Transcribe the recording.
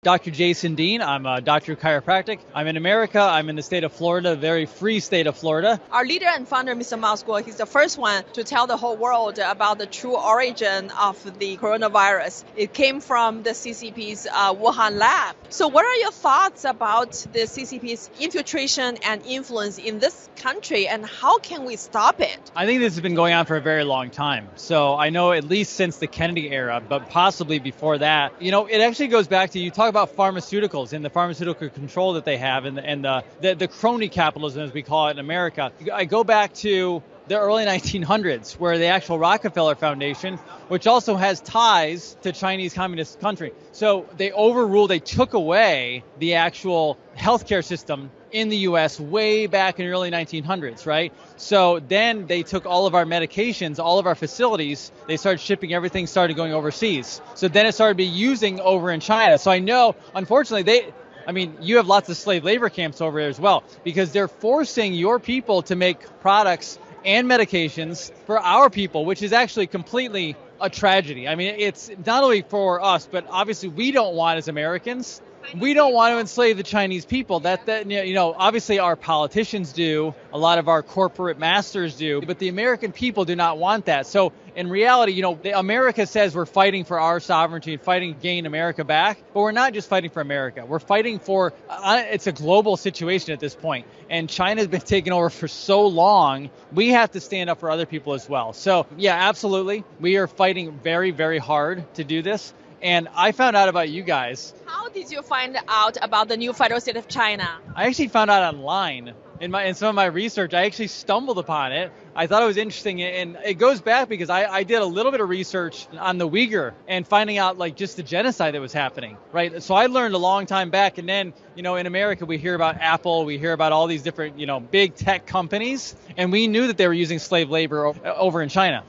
Dr. Jason Dean. I'm a doctor of chiropractic. I'm in America. I'm in the state of Florida, very free state of Florida. Our leader and founder, Mr. Musk, he's the first one to tell the whole world about the true origin of the coronavirus. It came from the CCP's Wuhan lab. So what are your thoughts about the CCP's infiltration and influence in this country, and how can we stop it? I think this has been going on for a very long time. So I know at least since the Kennedy era, but possibly before that. You know, it actually goes back to, you talk about pharmaceuticals and the pharmaceutical control that they have and the crony capitalism, as we call it in America. I go back to the early 1900s, where the actual Rockefeller Foundation, which also has ties to Chinese Communist country. So they took away the actual healthcare system in the U.S. way back in the early 1900s, right? So then they took all of our medications, all of our facilities, they started shipping everything, started going overseas. So then it started to be using over in China. So I know, unfortunately, you have lots of slave labor camps over there as well, because they're forcing your people to make products and medications for our people, which is actually completely a tragedy. I mean, it's not only for us, but obviously we don't want, as Americans, we don't want to enslave the Chinese people. That obviously our politicians do, a lot of our corporate masters do, but the American people do not want that. So in reality, America says we're fighting for our sovereignty and fighting to gain America back, but we're not just fighting for America. We're fighting for, it's a global situation at this point, and China's been taken over for so long, we have to stand up for other people as well. So yeah, absolutely. We are fighting very, very hard to do this. And I found out about you guys. How did you find out about the new federal state of China? I actually found out online. In some of my research, I actually stumbled upon it. I thought it was interesting, and it goes back because I did a little bit of research on the Uyghur and finding out just the genocide that was happening, right? So I learned a long time back, and then, in America we hear about Apple, we hear about all these different, big tech companies, and we knew that they were using slave labor over in China.